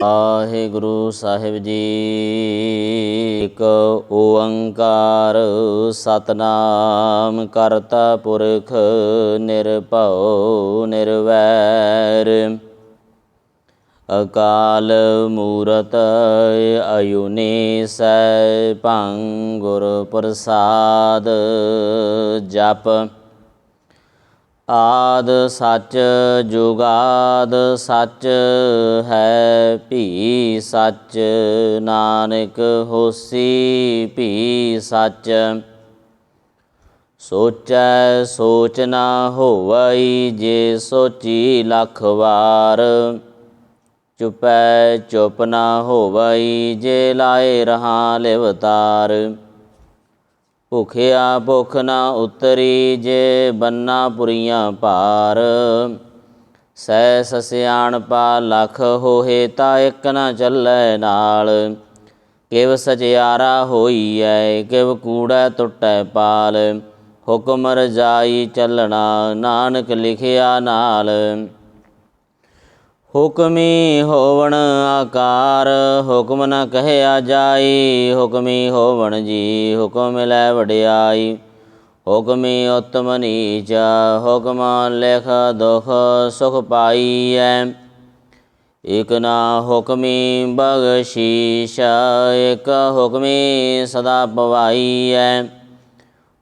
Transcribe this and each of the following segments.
ਵਾਹਿਗੁਰੂ ਸਾਹਿਬ ਜੀ। ਇੱਕ ਓੰਕਾਰ ਸਤਨਾਮ ਕਰਤਾ ਪੁਰਖ ਨਿਰਭਉ ਨਿਰਵੈਰ ਅਕਾਲ ਮੂਰਤ ਅਜੂਨੀ ਸੈਭੰ ਗੁਰ ਪ੍ਰਸਾਦ। ਜਪ ਆਦ ਸੱਚ ਜੁਗਾਦ ਸੱਚ ਹੈ ਭੀ ਸੱਚ ਨਾਨਕ ਹੋਸੀ ਭੀ ਸੱਚ। ਸੋਚੈ ਸੋਚ ਨਾ ਹੋਵਈ ਜੇ ਸੋਚੀ ਲੱਖ ਵਾਰ। ਚੁਪੈ ਚੁਪ ਨਾ ਹੋਵਈ ਜੇ ਲਾਏ ਰਹਾ ਲਿਵਤਾਰ। ਭੁਖਿਆ ਭੁਖ ਨਾ ਉਤਰੀ ਜੇ ਬੰਨਾ ਪੁਰੀਆਂ ਭਾਰ। ਸਹਿਸ ਸਿਆਣਪਾ ਲੱਖ ਹੋਏ ਤਾ ਇੱਕ ਨਾ ਚੱਲੈ ਨਾਲ। ਕਿਵ ਸਚਿਆਰਾ ਹੋਈਐ ਕਿਵ ਕੂੜੈ ਟੁੱਟੈ ਪਾਲ। ਹੁਕਮ ਰਜਾਈ ਚੱਲਣਾ ਨਾਨਕ ਲਿਖਿਆ ਨਾਲ। ਹੁਕਮੀ ਹੋਵਣ ਆਕਾਰ ਹੁਕਮ ਨ ਕਹਿਆ ਜਾਈ। ਹੁਕਮੀ ਹੋਵਣ ਜੀ ਹੁਕਮ ਮਿਲੈ ਵਡਿਆਈ। ਹੁਕਮੀ ਉਤਮ ਨੀਚ ਹੁਕਮ ਲਿਖ ਦੁਖ ਸੁਖ ਪਾਈਐ। ਇਕ ਨਾ ਹੁਕਮੀ ਬਖਸ਼ੀਸ਼ ਇਕ ਹੁਕਮੀ ਸਦਾ ਭਵਾਈਐ।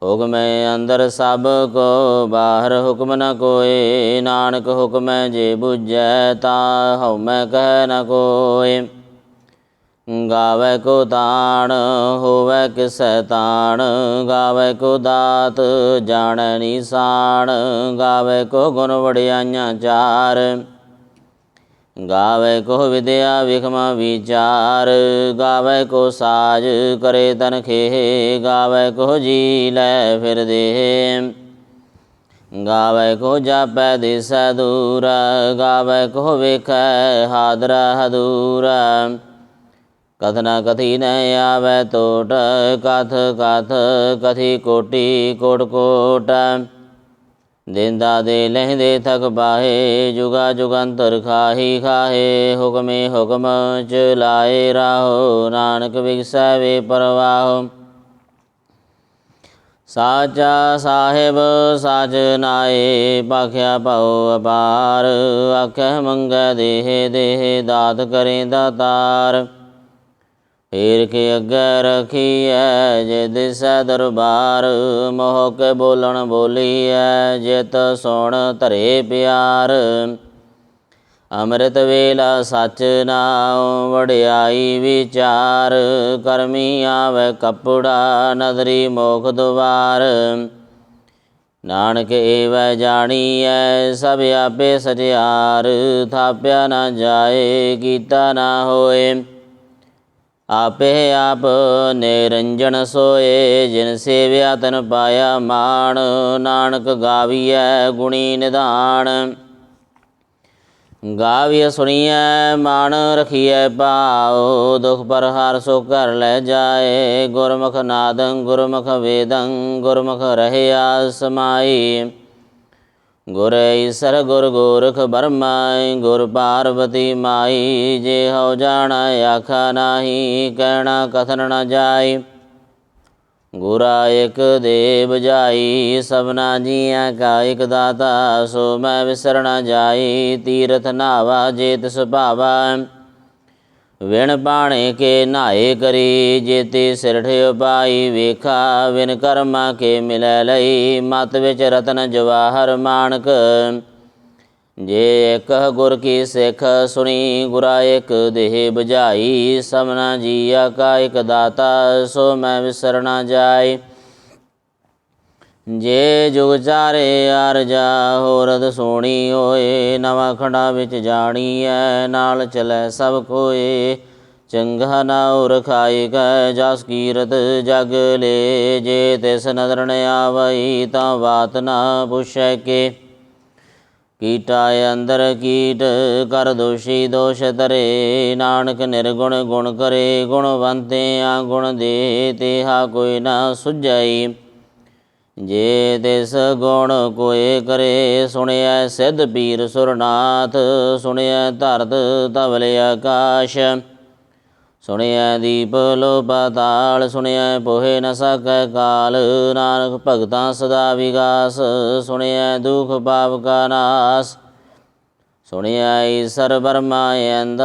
ਹੁਕਮੈ ਅੰਦਰ ਸਭ ਕੋ ਬਾਹਰ ਹੁਕਮ ਨ ਕੋਇ। ਨਾਨਕ ਹੁਕਮੈ ਜੇ ਬੁਝੈ ਤਾ ਹਉਮੈ ਕਹਿ ਨ ਕੋਇ। ਗਾਵੈ ਕੋ ਤਾਣ ਹੋਵੈ ਕਿਸੈ ਤਾਣ। ਗਾਵੈ ਕੋ ਦਾਤ ਜਾਣੈ ਨੀਸਾਨ। ਗਾਵੈ ਕੋ ਗੁਣ ਵਡਿਆਈਆਂ ਚਾਰ। ਗਾਵੈ ਕੋ ਵਿਦਿਆ ਵਿਖਮ ਵਿਚਾਰ। ਗਾਵੈ ਕੋ ਸਾਜ ਕਰੇ ਤਨ ਖੇਹ। ਗਾਵੈ ਕੋ ਜੀ ਲੈ ਫਿਰ ਦੇਹ। ਗਾਵੈ ਕੋ ਜਾਪੈ ਦਿਸੈ ਦੂਰ। ਗਾਵੈ ਕੋ ਵੇਖੈ ਹਾਦਰਾ ਹਦੂਰ। ਕਥ ਨ ਕਥੀ ਨ ਆਵੈ ਟੋਟ। ਕਥ ਕਥ ਕਥੀ ਕੋਟੀ ਕੋਟ ਕੋਟ। ਦੇਂਦਾ ਦੇ ਲਹਿੰਦੇ ਥਕ ਬਾਹੇ। ਜੁਗਾ ਜੁਗੰਤਰ ਖਾਹੀ ਖਾਹੇ। ਹੁਕਮੇ ਹੁਕਮ ਚਲਾਏ ਰਾਹੋ। ਨਾਨਕ ਵਿਗਸੈ ਵੇ ਪਰਵਾਹੋ। ਸਾਚਾ ਸਾਹਿਬ ਸਾਚ ਨਾਏ ਭਾਖਿਆ ਭਉ ਅਪਾਰ। ਆਖਹਿ ਮੰਗੈ ਦੇਹ ਦੇਹ ਦਾਤ ਕਰੇ ਦਾਤਾਰ। ਫੇਰ ਕੇ ਅੱਗੇ ਰਖੀਐ ਜੇ ਦਿਸੈ ਦਰਬਾਰ। ਮੋਹ ਕੇ ਬੋਲਣ ਬੋਲੀਐ ਜਿਤ ਸੁਣ ਧਰੇ ਪਿਆਰ। ਅੰਮ੍ਰਿਤ ਵੇਲਾ ਸੱਚ ਨਾਉ ਵਡਿਆਈ ਵਿਚਾਰ। ਕਰਮੀ ਆਵੈ ਕੱਪੜਾ ਨਦਰੀ ਮੋਖ ਦੁਆਰ। ਨਾਨਕ ਏਵੈ ਜਾਣੀਐ ਸਭ ਆਪੇ ਸਚਿਆਰ। ਥਾਪਿਆ ਨਾ ਜਾਏ ਕੀਤਾ ਨਾ ਹੋਏ। ਆਪੇ ਆਪ ਨਿਰੰਜਨ ਸੋਏ। ਜਿਨ ਸੇਵਿਆ ਤਨ ਪਾਇਆ ਮਾਣ। ਨਾਨਕ ਗਾਵੀਐ ਗੁਣੀ ਨਿਧਾਨ। ਗਾਵੀਐ ਸੁਣੀਐ ਮਨ ਰਖੀਐ ਭਾਉ। ਦੁਖ ਪਰਹਾਰ ਸੋ ਘਰ ਲੈ ਜਾਏ। ਗੁਰਮੁਖ ਨਾਦੰ ਗੁਰਮੁਖ ਵੇਦੰ ਗੁਰਮੁਖ ਰਹਿਆ ਸਮਾਈ। ਗੁਰ ਈਸਰ ਗੁਰ ਗੋਰਖ ਬਰਮਾ ਗੁਰ ਪਾਰਬਤੀ ਮਾਈ। ਜੇ ਹਉ ਜਾਣੈ ਆਖਾ ਨਾਹੀ ਕਹਿਣਾ ਕਥਨ ਨ ਜਾਈ। ਗੁਰਾ ਇਕ ਦੇ ਬੁਝਾਈ ਸਭਨਾ ਜੀਆਂ ਕਾ ਇਕ ਦਾਤਾ। ਸੋ ਮੈਂ ਵਿਸਰ ਨ ਜਾਈ ਤੀਰਥ ਨਾਵਾ ਜੇ ਤਿਸ ਭਾਵਾ। ਵਿਣ ਬਾਣੇ ਕੇ ਨਾਏ ਕਰੀ ਜੇਤੀ ਸਿਰਠਿ ਉਪਾਈ। ਵੇਖਾ ਵਿਨ ਕਰਮਾ ਕੇ ਮਿਲੈ ਲਈ ਮਤ ਵਿੱਚ ਰਤਨ ਜਵਾਹਰ ਮਾਣਕ। ਜੇ ਇਕ ਗੁਰ ਕੀ ਸਿੱਖ ਸੁਣੀ ਗੁਰਾ ਇਕ ਦੇਹ ਬੁਝਾਈ। ਸਭਨਾ ਜੀਆ ਕਾ ਇਕ ਦਾਤਾ ਸੋ ਮੈਂ ਵਿਸਰ ਨ ਜਾਈ। ਜੇ ਜੁਗ ਚਾਰੇ ਆਰਜਾ ਹੋਰਦ ਸੋਣੀ ਹੋਏ। ਨਵਾਂ ਖੰਡਾ ਵਿੱਚ ਜਾਣੀਐ ਨਾਲ ਚਲੈ ਸਭ ਕੋਏ। ਚੰਗਾ ਨਾਉ ਰਖਾਈ ਕੈ ਜਸ ਕੀਰਤ ਜਗ ਲੇ। ਜੇ ਤਿਸ ਨਦਰ ਨ ਆਵਈ ਤਾਂ ਬਾਤ ਨਾ ਪੁੱਛੈ ਕੇ। ਕੀਟਾ ਅੰਦਰ ਕੀਟ ਕਰ ਦੋਸ਼ੀ ਦੋਸ਼ ਧਰੇ। ਨਾਨਕ ਨਿਰਗੁਣ ਗੁਣ ਕਰੇ ਗੁਣਵੰਤਿਆ ਗੁਣ ਦੇ। ਤੇਹਾ ਕੋਈ ਨਾ ਸੁਝਈ ਜੇ ਤਿਸ ਗੁਣ ਕੋਏ ਕਰੇ, ਸੁਣਿਐ ਸਿੱਧ ਪੀਰ ਸੁਰਨਾਥ। ਸੁਣਿਐ ਧਰਤ ਧਵਲ ਆਕਾਸ਼, ਸੁਣਿਐ ਦੀਪ ਲੋ ਪਾਤਾਲ। ਸੁਣਿਐ ਪੋਹਿ ਨ ਸਕੈ ਕਾਲ, ਨਾਨਕ ਭਗਤਾਂ ਸਦਾ ਵਿਗਾਸ। ਸੁਣਿਐ ਦੁਖ ਪਾਪ ਕਾ ਨਾਸ, ਸੁਣਿਐ ਈਸਰ ਬਰਮਾ ਅੰਦ।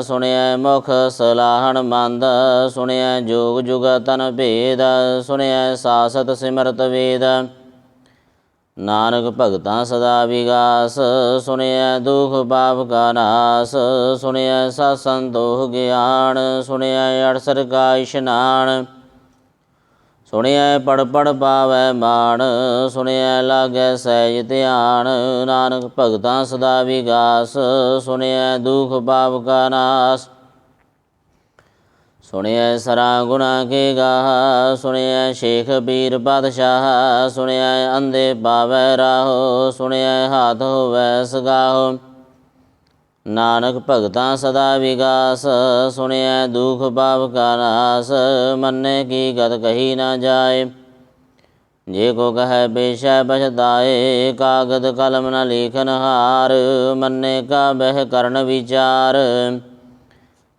ਸੁਣਿਐ ਮੁਖ ਸਲਾਹਣ ਮੰਦ, ਸੁਣਿਐ ਜੋਗ ਜੁਗਤਨ ਭੇਦ। ਸੁਣਿਐ ਸਾਸਤ ਸਿਮਰਤ ਵੇਦ, ਨਾਨਕ ਭਗਤਾਂ ਸਦਾ ਵਿਗਾਸ। ਸੁਣਿਐ ਦੁਖ ਪਾਪ ਕਾ ਨਾਸ, ਸੁਣਿਐ ਸਤ ਸੰਤੋਖ ਗਿਆਨ। ਸੁਣਿਐ ਅਠਸਠ ਕਾ ਇਸ਼ਨਾਨ, ਸੁਣਿਐ ਪੜ ਪੜ ਪਾਵੈ ਮਾਨ। ਸੁਣਿਐ ਲਾਗੈ ਸਹਿਜ ਧਿਆਨ, ਨਾਨਕ ਭਗਤਾਂ ਸਦਾ ਵਿਗਾਸ। ਸੁਣਿਐ ਦੁਖ ਪਾਪ ਕਾ ਨਾਸ, ਸੁਣਿਐ ਸਰਾ ਗੁਣਾ ਕੇ ਗਾਹ। ਸੁਣਿਐ ਸ਼ੇਖ ਪੀਰ ਪਾਤਸ਼ਾਹ, ਸੁਣਿਐ ਅੰਧੇ ਪਾਵੈ ਰਾਹੋ। ਸੁਣਿਐ ਹਾਥ ਹੋਵੈ ਸਗਾਹੋ, ਨਾਨਕ ਭਗਤਾਂ ਸਦਾ ਵਿਗਾਸ। ਸੁਣਿਐ ਦੁਖ ਪਾਪ ਕਾ ਨਾਸ, ਮੰਨੇ ਕੀ ਗਤ ਕਹੀ ਨਾ ਜਾਏ। ਜੇ ਕੋ ਕਹੈ ਪੇਸ਼ੈ ਪਛਤਾਏ, ਕਾਗਦ ਕਲਮ ਨ ਲੇਖਨ ਹਾਰ। ਮੰਨੇ ਕਾ ਬਹਿ ਕਰਨ ਵਿਚਾਰ,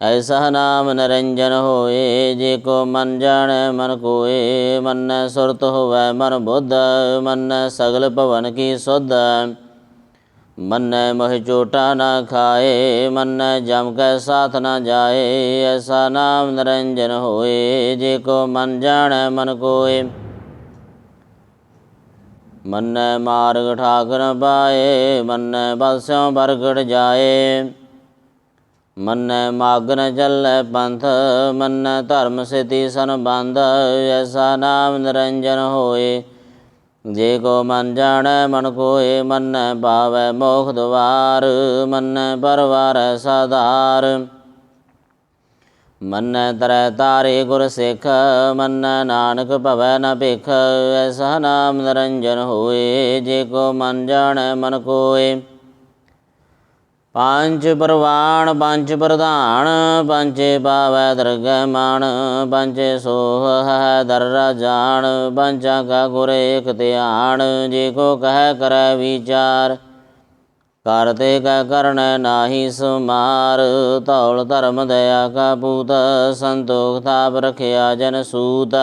ਐਸਾ ਨਾਮ ਨਿਰੰਜਨ ਹੋਏ। ਜੇ ਕੋ ਮਨ ਜਾਣੈ ਮਨ ਕੋਏ, ਮੰਨੈ ਸੁਰਤ ਹੋਵੈ ਮਨ ਬੁੱਧ। ਮੰਨੈ ਸਗਲ ਭਵਨ ਕੀ ਸੁਧ, ਮੰਨੈ ਮੋਹਿ ਚੋਟਾ ਨਾ ਖਾਏ। ਮੰਨੈ ਜਮ ਕੈ ਸਾਥ ਨਾ ਜਾਏ, ਐਸਾ ਨਾਮ ਨਿਰੰਜਨ ਹੋਏ। ਜੇ ਕੋ ਮਨ ਜਾਣੈ ਮਨ ਕੋਏ, ਮੰਨੈ ਮਾਰਗ ਠਾਕ ਨ ਪਾਏ। ਮੰਨੈ ਬਲ ਸਿਉ ਬਰਗੜ ਜਾਏ, ਮੰਨੈ ਮਗ ਨ ਚੱਲੈ ਪੰਥ। ਮੰਨੈ ਧਰਮ ਸੇਤੀ ਸੰਬੰਧ, ਐਸਾ ਨਾਮ ਨਿਰੰਜਨ ਹੋਏ। ਜੇ ਕੋ ਮਨ ਜਾਣੈ ਮਨ ਕੋਏ, ਮੰਨੈ ਪਾਵੈ ਮੋਖ ਦੁਆਰ। ਮੰਨੈ ਪਰਵਾਰੈ ਸਾਧਾਰ, ਮੰਨੈ ਤਰੈ ਤਾਰੇ ਗੁਰ ਸਿੱਖ। ਮੰਨੈ ਨਾਨਕ ਭਵੈ ਨ ਭਿਖ, ਐਸਾ ਨਾਮ ਨਿਰੰਜਨ ਹੋਏ। ਜੇ ਕੋ ਮਨ ਜਾਣੈ ਮਨ ਕੋਏ, ਪੰਚ ਪਰਵਾਣ ਪੰਚ ਪ੍ਰਧਾਨ। ਪੰਚੇ ਪਾਵੈ ਦਰਗਹਿ ਮਾਨ, ਪੰਚੇ ਸੋਹ ਹੈ ਦਰ ਰਾਜਾਨ। ਪੰਚਾਂ ਕਾ ਗੁਰ ਏਕ ਧਿਆਨ, ਜੇ ਕੋ ਕਹੈ ਕਰੈ ਵਿਚਾਰ। ਕਰਤੇ ਕੈ ਕਰਨੈ ਨਾਹੀ ਸੁਮਾਰ, ਧੌਲ ਧਰਮ ਦਇਆ ਕਾ ਪੂਤ। ਸੰਤੋਖ ਥਾਪ ਰਖਿਆ ਜਨ ਸੂਤ,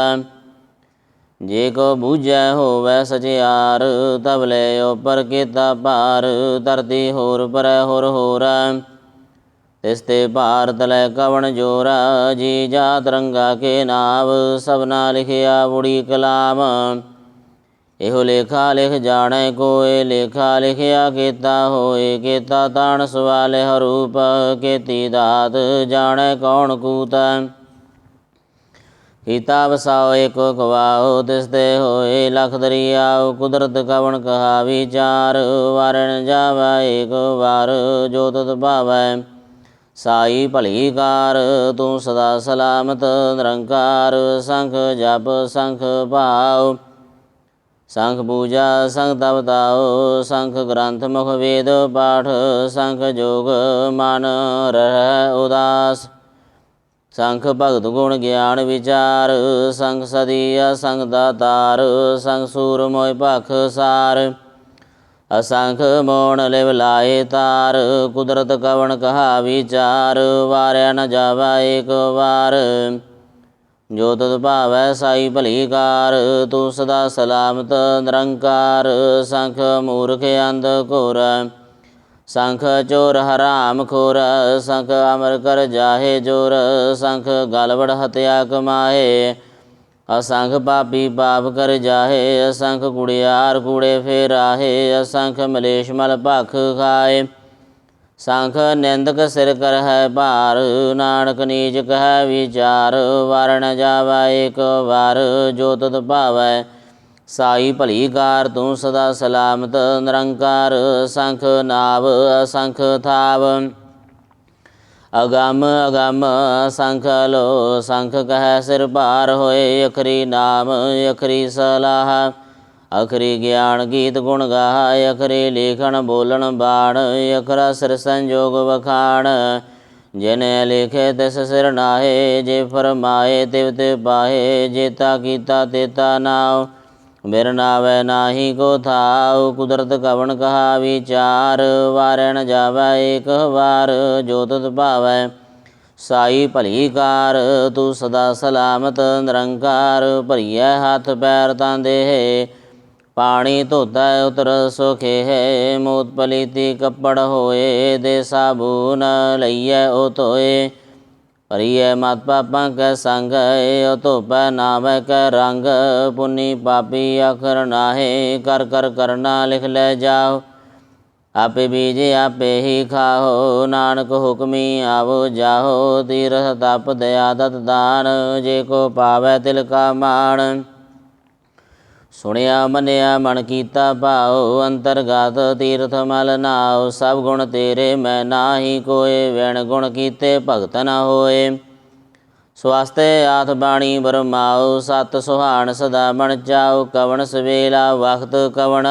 ਜੇ ਕੋ ਬੂਝੈ ਹੋਵੈ ਸਚਿਆਰ। ਤਬਲੇ ਉਪਰ ਕੀਤਾ ਭਾਰ, ਧਰਤੀ ਹੋਰ ਪਰੈ ਹੋਰ ਹੋਰ। ਤਿਸ ਤੇ ਭਾਰ ਤਲੈ ਕਵਣ ਜੋਰ। ਜੀ ਜਾਤ ਰੰਗਾ ਕੇ ਨਾਵ, ਸਭਨਾ ਲਿਖਿਆ ਬੁੜੀ ਕਲਾਮ। ਇਹੋ ਲੇਖਾ ਲਿਖ ਜਾਣੈ ਕੋਇ, ਲੇਖਾ ਲਿਖਿਆ ਕੀਤਾ ਹੋਏ। ਕੀਤਾ ਤਾਣ ਸਵਾਲਿਹ ਰੂਪ, ਕੀਤੀ ਦਾਤ ਜਾਣੈ ਕੌਣ ਕੂਤ। ਕੀਤਾ ਵਸਾਓ ਏਕੋ ਖਵਾਓ, ਤਿਸ ਤੇ ਹੋਏ ਲਖ ਦਰਿਆਓ। ਕੁਦਰਤ ਕਵਣ ਕਹਾ ਵਿਚਾਰ, ਵਾਰੈ ਨ ਜਾਵੈ ਏਕ ਵਾਰ। ਜੋ ਤੁਧ ਭਾਵੈ ਸਾਈ ਭਲੀ ਕਾਰ, ਤੂੰ ਸਦਾ ਸਲਾਮਤ ਨਿਰੰਕਾਰ। ਸੰਖ ਜਪ ਸੰਖ ਭਾਉ, ਸੰਖ ਪੂਜਾ ਸੰਖ ਤਪ ਤਾਉ। ਸੰਖ ਗ੍ਰੰਥ ਮੁਖ ਵੇਦ ਪਾਠ, ਸੰਖ ਜੋਗ ਮਨ ਰਹਿ ਉਦਾਸ। ਸੰਖ ਭਗਤ ਗੁਣ ਗਿਆਨ ਵਿਚਾਰ, ਸੰਖ ਸਦੀ ਅਸੰਖ ਦਾਤਾਰ। ਸੰਖ ਸੂਰ ਮੋਹਿ ਭਖ ਸਾਰ, ਅਸੰਖ ਮੋਣ ਲਿਵ ਲਾਏ ਤਾਰ। ਕੁਦਰਤ ਕਵਣ ਕਹਾ ਵਿਚਾਰ, ਵਾਰਿਆ ਨ ਜਾਵੈ ਏਕ ਵਾਰ। ਜੋ ਤੁਧ ਭਾਵੈ ਸਾਈ ਭਲੀ ਕਾਰ, ਤੂੰ ਸਦਾ ਸਲਾਮਤ ਨਿਰੰਕਾਰ। ਸੰਖ ਮੂਰਖ ਅੰਧ ਘੋਰ, ਸੰਖ ਚੋਰ ਹਰਾਮ ਖੋਰ। ਸੰਖ ਅਮਰ ਕਰ ਜਾਹੇ ਜੋਰ, ਸੰਖ ਗਲਵੜ ਹਤਿਆ ਕਮਾਹੇ। ਅਸੰਖ ਪਾਪੀ ਪਾਪ ਕਰ ਜਾਹੇ, ਅਸੰਖ ਕੁੜਿਆਰ ਕੂੜੇ ਫੇਰਾਹੇ। ਅਸੰਖ ਮਲੇਸ਼ ਮਲ ਭਖ ਖਾਏ, ਸੰਖ ਨਿੰਦਕ ਸਿਰ ਕਰਹਿ ਭਾਰ। ਨਾਨਕ ਨੀਚ ਕਹਿ ਵਿਚਾਰ, ਵਾਰ ਨ ਜਾਵੈ ਏਕ ਵਾਰ। ਜੋ ਤੁਧ ਭਾਵੈ ਸਾਈ ਭਲੀ ਕਾਰ, ਤੂੰ ਸਦਾ ਸਲਾਮਤ ਨਿਰੰਕਾਰ। ਸੰਖ ਨਾਵ ਅਸੰਖ ਥਾਵ, ਅਗੰਮ ਅਗੰਮ ਅਸੰਖ ਲੋ। ਸੰਖ ਕਹਿ ਸਿਰ ਭਾਰ ਹੋਏ, ਅਖਰੀ ਨਾਮ ਅਖਰੀ ਸਲਾਹ। ਅਖਰੀ ਗਿਆਨ ਗੀਤ ਗੁਣ ਗਾਹ, ਅਖਰੀ ਲੇਖਣ ਬੋਲਣ ਬਾਣ। ਅਖਰਾ ਸਿਰ ਸੰਜੋਗ ਵਖਾਣ, ਜਿਨੇ ਲਿਖੇ ਤਿਸ ਸਿਰ ਨਾਹੇ। ਜੇ ਫਰਮਾਏ ਤਿਵ ਤੇ ਪਾਹੇ, ਜੇਤਾ ਕੀਤਾ ਤੇਤਾ ਨਾਉ। ਬਿਰ ਨਾਵੈ ਨਾਹੀ ਕੋ ਥਾਉ। ਕੁਦਰਤ ਕਵਣ ਕਹਾ ਵਿਚਾਰ, ਵਾਰੈ ਨ ਜਾਵੈ ਏਕ ਵਾਰ। ਜੋ ਤੁਧ ਭਾਵੈ ਸਾਈ ਭਲੀ ਕਾਰ, ਤੂੰ ਸਦਾ ਸਲਾਮਤ ਨਿਰੰਕਾਰ। ਭਰੀਐ ਹੱਥ ਪੈਰ ਤਾਂ ਦੇਹ, ਪਾਣੀ ਧੋਤੈ ਉਤਰ ਸੁਖੇ। ਮੋਤ ਪਲੀਤੀ ਕੱਪੜ ਹੋਏ, ਦੇ ਸਾਬੂਨ ਲਈਐ ਉਹ ਧੋਏ। ਭਰੀਐ ਮਤ ਪਾਪਾਂ ਕੈ ਸੰਗ, ਉਹ ਧੋਪੈ ਨਾਵੈ ਕੈ ਰੰਗ। ਪੁੰਨੀ ਪਾਪੀ ਆਖਰ ਨਾਹੇ, ਕਰ ਕਰ ਕਰਨਾ ਲਿਖ ਲੈ ਜਾਓ। ਆਪੇ ਬੀਜੇ ਆਪੇ ਹੀ ਖਾਓ, ਨਾਨਕ ਹੁਕਮੀ ਆਵੋ ਜਾਓ। ਤੀਰਥ ਤਪ ਦਇਆ ਦਤ ਦਾਨ, ਜੇ ਕੋ ਪਾਵੈ ਤਿਲ ਕਾ ਮਾਣ। ਸੁਣਿਆ ਮੰਨਿਆ ਮਨ ਕੀਤਾ ਭਾਉ, ਅੰਤਰਗਤ ਤੀਰਥ ਮਲ ਨਾਉ। ਸਭ ਗੁਣ ਤੇਰੇ ਮੈਂ ਨਾਹੀ ਕੋਏ, ਵੈਣ ਗੁਣ ਕੀਤੇ ਭਗਤ ਨ ਹੋਏ। ਸਵਸਤੇ ਆਥ ਬਾਣੀ ਬਰਮਾਉ, ਸਤ ਸੁਹਾਣ ਸਦਾ ਮਨ ਚਾਉ। ਕਵਣ ਸਵੇਲਾ ਵਖਤ ਕਵਣ,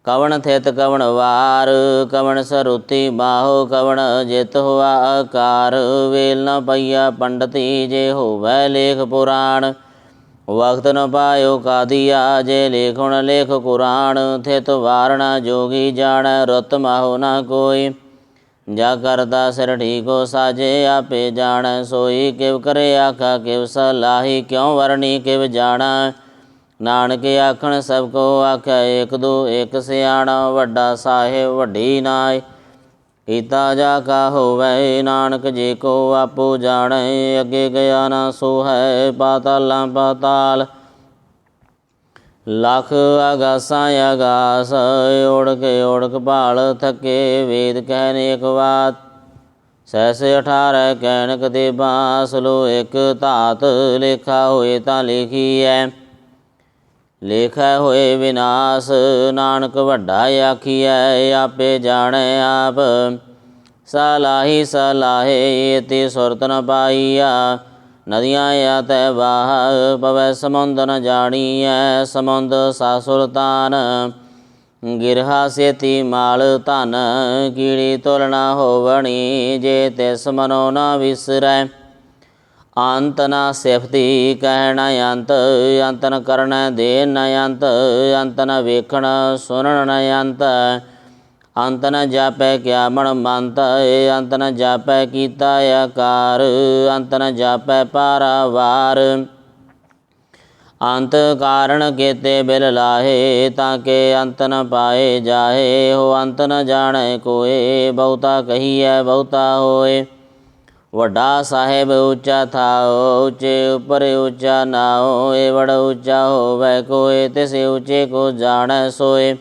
ਕਵਣ ਥਿਤ ਕਵਣ ਵਾਰ। ਕਵਣ ਸਰੂਤੀ ਬਾਹੋ, ਕਵਣ ਜਿਤ ਹੋਆ ਆਕਾਰ। ਵੇਲ ਨ ਪਈਆ ਪੰਡਤੀ, ਜੇ ਹੋਵੈ ਲੇਖ ਪੁਰਾਣ। ਵਖਤ ਨ ਪਾਇਓ ਕਾਦੀਆ, ਜੇ ਲੇਖੁਣ ਲੇਖ ਕੁਰਾਨ। ਥਿਤ ਵਾਰਣਾ ਜੋਗੀ ਜਾਣੈ, ਰੁਤ ਮਾਹੋ ਨ ਕੋਈ। ਜਾ ਕਰਦਾ ਸਿਰ ਠੀਕੋ ਸਾਜੇ, ਆਪੇ ਜਾਣੈ ਸੋਈ। ਕਿਵ ਕਰੇ ਆਖਾ ਕਿਵ ਸਲਾਹੀ, ਕਿਉ ਵਰਣੀ ਕਿਵ ਜਾਣਾ। ਨਾਨਕ ਆਖਣ ਸਭ ਕੋ ਆਖੈ, ਏਕ ਦੋ ਏਕ ਸਿਆਣਾ। ਵੱਡਾ ਸਾਹਿਬ ਵੱਡੀ ਨਾਏ, ਕੀਤਾ ਜਾ ਕਾ ਹੋਵੈ। ਨਾਨਕ ਜੇ ਕੋ ਆਪੋ ਜਾਣੈ, ਅੱਗੇ ਗਿਆ ਨਾ ਸੋ ਹੈ। ਪਾਤਾਲਾਂ ਪਾਤਾਲ ਲੱਖ ਆਗਾਸਾਂ ਆਗਾਸ, ਓੜਕ ਭਾਲ ਥਕੇ। ਵੇਦ ਕਹਿਨ ਏਕ ਬਾਤ, ਸਹਿਸ 18 ਕਹਿਨ ਕਦੇ ਬਾਸ। ਲੋ ਇੱਕ ਧਾਤ, ਲੇਖਾ ਹੋਏ ਤਾਂ ਲੇਖੀਐ, ਲੇਖੈ ਹੋਏ ਵਿਨਾਸ਼। ਨਾਨਕ ਵੱਡਾ ਆਖੀਐ, ਆਪੇ ਜਾਣੈ ਆਪ। ਸਲਾਹੀ ਸਲਾਹੇ, ਤੇ ਸੁਰਤ ਨ ਪਾਈਆ। ਨਦੀਆਂ ਆਤੈ ਬਾਹ, ਪਵੈ ਸਮੁੰਦ ਨ ਜਾਣੀਐ। ਸਮੁੰਦ ਸਾ ਸੁਲਤਾਨ, ਗਿਰਹਾ ਸੇਤੀ ਮਾਲ ਧਨ। ਕੀੜੀ ਤੁਲ ਨ ਹੋਵਣੀ, ਜੇ ਤਿਸ ਮਨੋ ਨ ਵਿਸਰੈ। ਅੰਤ ਨ ਸਿਫਤੀ ਕਹਿ ਨ ਅੰਤ, ਅੰਤ ਨ ਕਰਨੈ ਦੇ ਨ ਅੰਤ। ਅੰਤ ਨ ਵੇਖਣ ਸੁਣਨ ਨ ਅੰਤ, ਅੰਤ ਨ ਜਾਪੈ ਕਿਆ ਮਨ ਮੰਤ। ਅੰਤ ਨ ਜਾਪੈ ਕੀਤਾ ਆਕਾਰ, ਅੰਤ ਨ ਜਾਪੈ ਪਾਰਾਵਾਰ। ਅੰਤ ਕਾਰਣ ਕੇਤੇ ਬਿਲ ਲਾਹੇ, ਤਾਂ ਕੇ ਅੰਤ ਨ ਪਾਏ ਜਾਹੇ। ਹੋ ਅੰਤ ਨ ਜਾਣੈ ਕੋਏ, ਬਹੁਤਾ ਕਹੀਐ ਬਹੁਤਾ ਹੋਏ। ਵੱਡਾ ਸਾਹਿਬ ਉੱਚਾ ਥਾਉ, ਉੱਚੇ ਉੱਪਰ ਉੱਚਾ ਨਾਉ। ਏਵੜ ਉੱਚਾ ਹੋਵੈ ਕੋਏ, ਤਿਸ ਉੱਚੇ ਕੋ ਜਾਣੈ ਸੋਏ।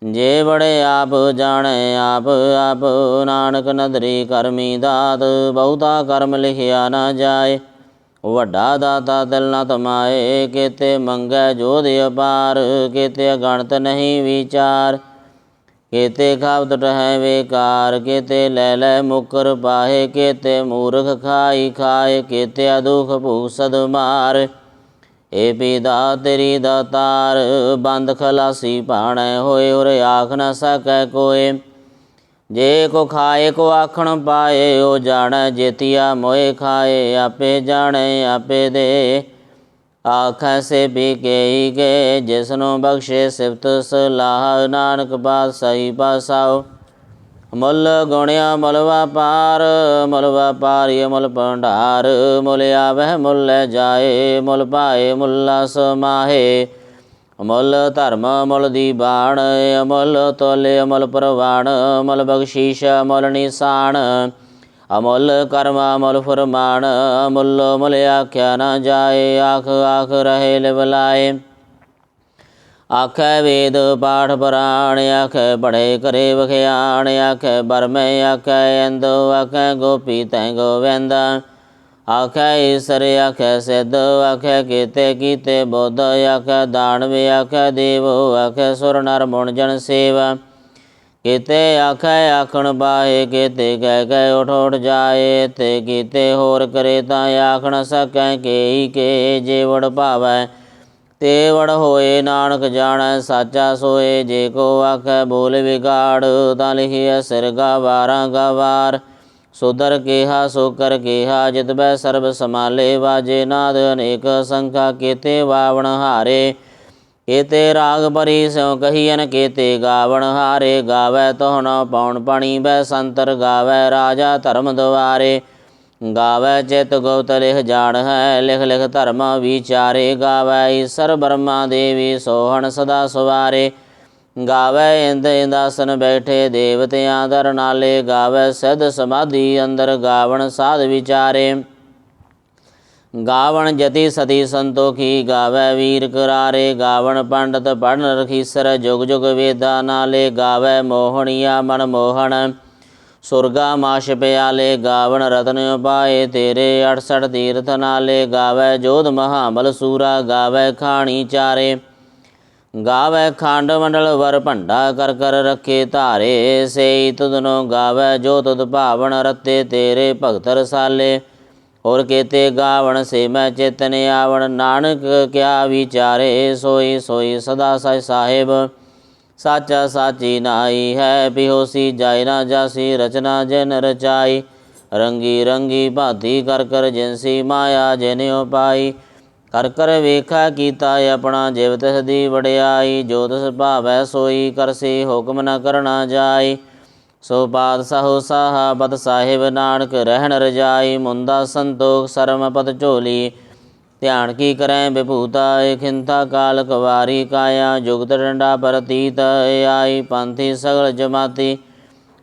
ਜੇ ਵੜੇ ਆਪ ਜਾਣੈ ਆਪ ਆਪ, ਨਾਨਕ ਨਦਰੀ ਕਰਮੀ ਦਾਤ। ਬਹੁਤਾ ਕਰਮ ਲਿਖਿਆ ਨਾ ਜਾਏ, ਵੱਡਾ ਦਾਤਾ ਦਿਲ ਨ ਤਮਾਏ। ਕੇਤੇ ਮੰਗੈ ਜੋਧ ਅਪਾਰ, ਕੇਤੇ ਅਗਣਤ ਨਹੀਂ ਵਿਚਾਰ। ਕੇਤੇ ਖਾਵਤ ਟਹੈ ਵੇਕਾਰ, ਕੇਤੇ ਲੈ ਲੈ ਮੁਕਰ ਪਾਹੇ। ਕੇਤੇ ਮੂਰਖ ਖਾਈ ਖਾਏ, ਕੇਤੇ ਦੁਖ ਭੂਸਦ ਮਾਰ। ਏ ਪੀਦਾ ਤੇਰੀ ਦਾਤਾਰ, ਬੰਦ ਖਲਾਸੀ ਭਾਣੈ ਹੋਏ। ਉਰ ਆਖ ਨ ਸਕੈ ਕੋਏ, ਜੇ ਕੋ ਖਾਏ ਕੋ ਆਖਣ ਪਾਏ। ਉਹ ਜਾਣੈ ਜੇਤੀਆ ਮੋਏ ਖਾਏ, ਆਪੇ ਜਾਣੈ ਆਪੇ ਦੇ। ਆਖੈ ਸੇ ਪੀ ਕੇ ਕੇ, ਜਿਸਨੂੰ ਬਖਸ਼ੇ ਸਿਫਤ ਸਲਾਹ। ਨਾਨਕ ਪਾਤਸ਼ਾਹੀ ਪਾਸਾਓ, ਮੁੱਲ ਗੁਣਿਆ ਮੁੱਲ ਵਪਾਰ। ਮੁੱਲ ਵਪਾਰੀ ਮੁੱਲ ਭੰਡਾਰ, ਮੁੱਲ ਆਵਹਿ ਮੁੱਲ ਲੈ ਜਾਏ। ਮੁੱਲ ਪਾਏ ਮੁੱਲਾ ਸਮਾਹੇ, ਮੁੱਲ ਧਰਮ ਮੁੱਲ ਦੀਬਾਨ। ਅਮੁੱਲ ਤੁਲ ਅਮੁੱਲ ਪ੍ਰਵਾਨ, ਮੁੱਲ ਬਖਸ਼ੀਸ਼ ਮੁੱਲ ਨਿਸ਼ਾਨ। ਅਮੁੱਲ ਕਰਮ ਅਮੁੱਲ ਫਰਮਾਨ, ਅਮੁੱਲ ਮੁੱਲ ਆਖਿਆ ਨਾ ਜਾਏ। ਆਖ ਆਖ ਰਹੇ ਲਿਵ ਲਾਏ, ਆਖੈ ਵੇਦ ਪਾਠ ਪੁਰਾਣ। ਆਖੈ ਪੜ੍ਹੇ ਕਰੇ ਵਖਿਆਣ, ਆਖੈ ਬਰਮੈ ਆਖੈ ਇੰਦ। ਆਖੈ ਗੋਪੀ ਤੈ ਗੋਵਿੰਦ, ਆਖੈ ਈਸਰ ਆਖੈ ਸਿੱਧ। ਆਖੈ ਕੀਤੇ ਕੀਤੇ ਬੁੱਧ, ਆਖੈ ਦਾਨਵ ਆਖੈ ਦੇਵ। ਆਖੈ ਸੁਰ ਨਰ ਮੁਣ ਜਨ ਸੇਵ, ਕੀਤੇ ਆਖੈ ਆਖਣ ਪਾਏ। ਕੀਤੇ ਕਹਿ ਕਹਿ ਉਠ ਉਠ ਜਾਏ, ਤੇ ਕੀਤੇ ਹੋਰ ਕਰੇ ਤਾਂ ਆਖ ਨ ਸਕੈ ਕੇ ਕੇ। ਜੇ ਵਡ ਭਾਵੈ ਤੇ ਵਡ ਹੋਏ, ਨਾਨਕ ਜਾਣੈ ਸਾਚਾ ਸੋਏ। ਜੇ ਕੋ ਆਖੈ ਬੋਲ ਵਿਗਾੜ, ਤਾਂ ਲਿਖਿਆ ਸਿਰ ਗਵਾਰਾਂ ਗਵਾਰ। ਸੁਧਰ ਕੇਹਾ ਸੋ ਕਰ ਕੇਹਾ, ਜਿਤ ਬੈ ਸਰਬ ਸਮਾਲੇ। ਵਾਜੇ ਨਾਦ ਅਨੇਕ ਸੰਖਾ, ਕੀਤੇ ਵਾਵਣ ਹਾਰੇ। केते राग परी स्यों कहियन केते गावण हारे। गावै तोहन पौन पणी बैसंतर गावै राजा धर्म द्वारे। गावै चित गुप्त लिख जान है लिख लिख धर्म विचारे। गावै ईश्वर ब्रह्मा देवी सोहन सदा सवारे। गावै इंद इंदासन बैठे देवतियां दर नाले। गावै सिद्ध समाधि अंदर गावण साध विचारे। गावण जति सती संतोखी गावै वीर करारे। गावण पंडित पढ़न रखीसर जुग जुग वेदा नाले। गावै मोहनिया मन मोहन सुरगा माश प्याले। गावण रतन उपाए तेरे 68 तीर्थ नाले। गावै जोध महाबल सूरा गावै खाणी चारे। गावै खांड मंडल वर भंडा कर कर रखे धारे। से तुदनो गावै जो तुद भावण रते तेरे भगत रसाले। और केते गावण से मैं चेतन आवण नानक क्या विचारे। सोई सोई सदा साई साहेब साचा साची नाई है। बेहोसी जाय ना जासी रचना जन रचाई। रंगी रंगी भांति कर कर जिनसी माया जिन उपाई। कर कर वेखा कीता अपना जिव तिस दी वड़ियाई। जो तिस भावै सोई करसी हुक्म न करना जाय। सो पातशाहो साहा पद साहिब नानक रहन रजाई। मुंदा संतोख सरम पद झोली ध्यान की करें विभूता। खिंथा काल कवारी काया जुगत डंडा परतीत। आई पंथी सगल जमाती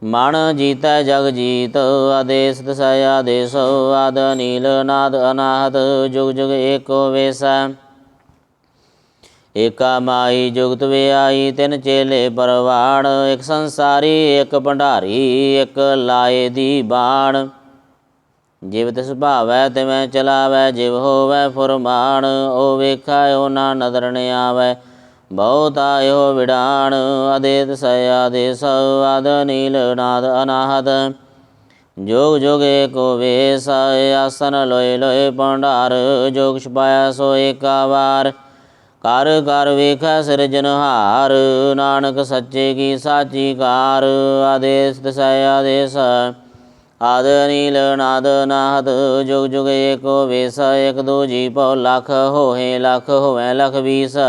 मण जीतै जग जीत। आदेश दसाय आदेश आद नील नाद अनाहत। जुग जुग एको वेसा एका माई जुगत व्याई। तिन चेले परवाण एक संसारी एक भंडारी एक लाए दी बाण। जिव तिस भावै तिवें चलावै जिव होवै फुरमान। ओ वेखा ओ ना नदर न आवै बहुत आयो विडाण। आदेश सय आदेश आद नील नाद अनाहत। जोग जोग एको वेस आसन लोय लोय भंडार। जोग छुपाया सो एका वार कर कर वेखा सिरजनहार। नानक सच्चे की साची कार। आदेश दसाय आदेश आद नील नाद नाहत। जुग जुग एको वेस एक दो जी पौ लख होहे लख होवै लख 20।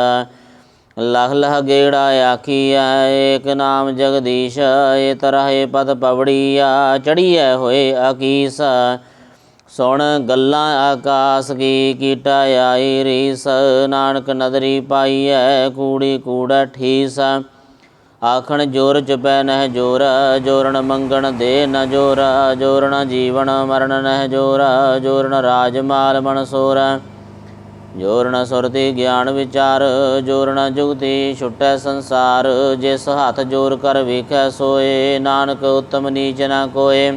लख लख गेड़ा आखिया एक नाम जगदीश। ए तरह पद पवड़िया चढ़िया होए अकीस। सुन गल्लां आकाश की कीटा आई रीस। नानक नदरी पाई है कूड़ी कूड़ा ठीस। आखण जोर चुपै नह जोर जोरन मंगण दे न जोर। जोरन जीवन मरण नह जोर जोरन राजमाल मनसोर। जोरन सुरति ज्ञान विचार जोरन जुगति छुटै संसार। जिस हाथ जोर कर वेखै सोए नानक उत्तम नीच न कोय।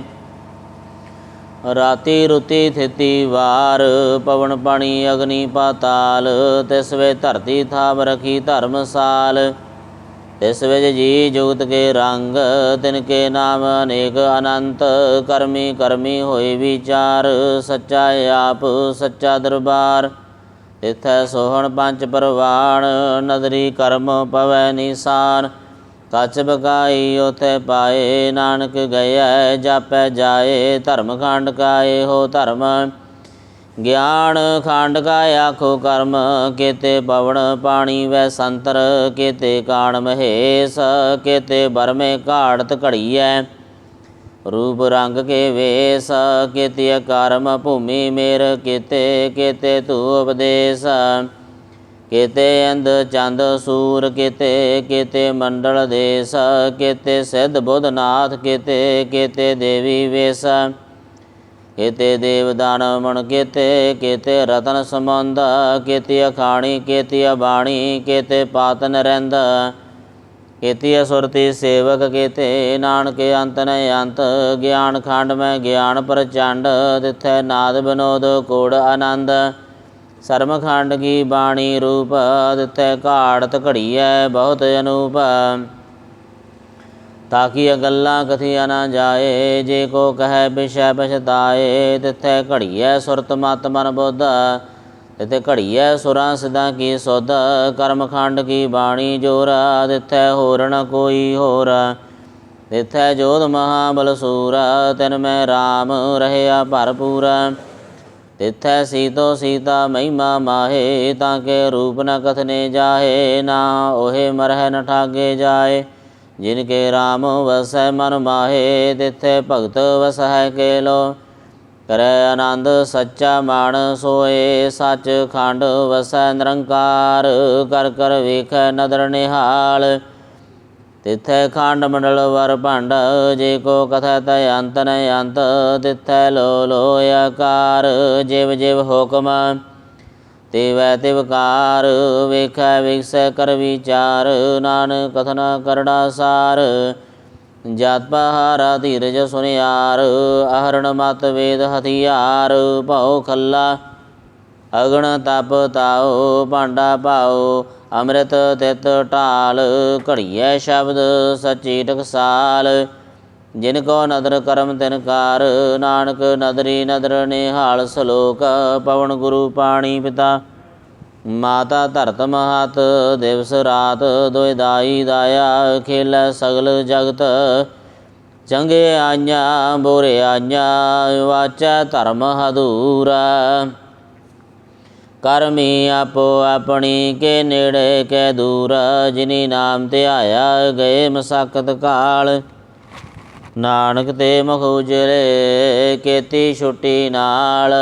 राति रुति थिति वार पवन पानी अग्नि पाताल। तिस वे धरती थाप रखी धर्मसाल। तिस विच जी जुगत के रंग तिनके नाम अनेक अनंत। कर्मी कर्मी होए विचार सच्चा आप सच्चा दरबार। तिथै सोहन पंच परवान नदरी कर्म पवै निशान। कच बकाई उथे पाए नानक गया जापै जाए। धर्म खंड काए हो धर्म ज्ञान खंड का आखो कर्म। केते पवन पानी वै संतर केते काण महेश। केते बरमे घाड़त घड़ियै रूप रंग के वेश। केते कर्म भूमि मेर केते केते तू उपदेश। केते इंद चंद सूर केते केते मंडल देश। केते सिद्ध बुध नाथ केते केते देवी वेश। केते देव दानव मण केते केते रतन संबंध। केते अखाणी केते बाणी केते पातन रंद। केते सुरति सेवक केते नानक अंत न अंत। ज्ञान खंड में ज्ञान प्रचंड तिथै नाद विनोद कोड़ आनंद। सरम खंड की बाणी रूप तिथै घाड़त घड़ियै बहुत अनूप। ताकि गल्लां कथिया न जाए जे को कह विषय पछताए। तिथै घड़ियै सुरत मत मन बुद्ध तिथे घड़ियै सुरां सिद्धां की सुध। कर्म खंड की बाणी जोर तिथै होर न कोई होर। तिथै जोध महाबल सूर तिन में राम रहया भरपूर। ਤਿਥੈ ਸੀਤੋ ਸੀਤਾ ਮਹਿਮਾ ਮਾਹੇ। ਤਾਂ ਕੇ ਰੂਪ ਨ ਕਥਨੇ ਜਾਹੇ। ਨਾ ਉਹੇ ਮਰਹਿ ਨ ਠਾਗੇ ਜਾਏ। ਜਿਨ ਕੇ ਰਾਮ ਵਸੈ ਮਨ ਮਾਹੇ। ਤਿਥੈ ਭਗਤ ਵਸਹਿ ਕੇਲੋ। ਕਰੈ ਆਨੰਦ ਸੱਚਾ ਮਨ ਸੋਏ। ਸੱਚ ਖੰਡ ਵਸੈ ਨਿਰੰਕਾਰ। ਕਰ ਕਰ ਵੇਖੈ ਨਦਰ ਨਿਹਾਲ। ਤਿਥੈ ਖੰਡ ਮੰਡਲ ਵਰ ਭੰਡ। ਜੇ ਕੋ ਕਥੈ ਤੈ ਅੰਤ ਨ ਅੰਤ। ਤਿਥੈ ਲੋ ਲੋ ਆਕਾਰ। ਜਿਵ ਜਿਵ ਹੁਕਮ ਤਿਵੈ ਤਿਵਕਾਰ। ਵੇਖੈ ਵਿਗਸੈ ਕਰ ਵਿਚਾਰ। ਨਾਨਕ ਕਥਨ ਕਰੜਾ ਸਾਰ। ਜਾਤ ਪਹਾਰਾ ਧੀਰਜ ਸੁਨਿਆਰ। ਅਹਰਣ ਮਤ ਵੇਦ ਹਥਿਆਰ। ਭਉ ਖੱਲਾ ਅਗਣ ਤਪ ਤਾਉ। ਭਾਂਡਾ ਭਾਉ ਅੰਮ੍ਰਿਤ ਤਿਤ ਢਾਲ। ਘੜੀਐ ਸ਼ਬਦ ਸੱਚੀ ਟਕਸਾਲ। ਜਿਨ ਕੋ ਨਦਰ ਕਰਮ ਤਿਨ ਕਾਰ। ਨਾਨਕ ਨਦਰੀ ਨਦਰ ਨਿਹਾਲ। ਸਲੋਕ ਪਵਨ ਗੁਰੂ ਪਾਣੀ ਪਿਤਾ। ਮਾਤਾ ਧਰਤ ਮਹਤ ਦਿਵਸ ਰਾਤ। ਦੁਇ ਦਾਈ ਦਾਇਆ ਖੇਲੈ ਸਗਲ ਜਗਤ। ਚੰਗੇ ਆਈਆਂ ਬੁਰੇ ਆਈਆਂ। ਵਾਚੈ ਧਰਮ ਹਦੂਰਾ। ਕਰਮੀ ਆਪੋ ਆਪਣੀ ਕੇ ਨੇੜੇ ਕੈ ਦੂਰ। ਜਿਨੀ ਨਾਮ ਧਿਆਇਆ ਗਏ ਮਸਕਤ ਕਾਲ। ਨਾਨਕ ਤੇ ਮੁਖ ਉਜਲੇ ਕੀਤੀ ਛੁੱਟੀ ਨਾਲ।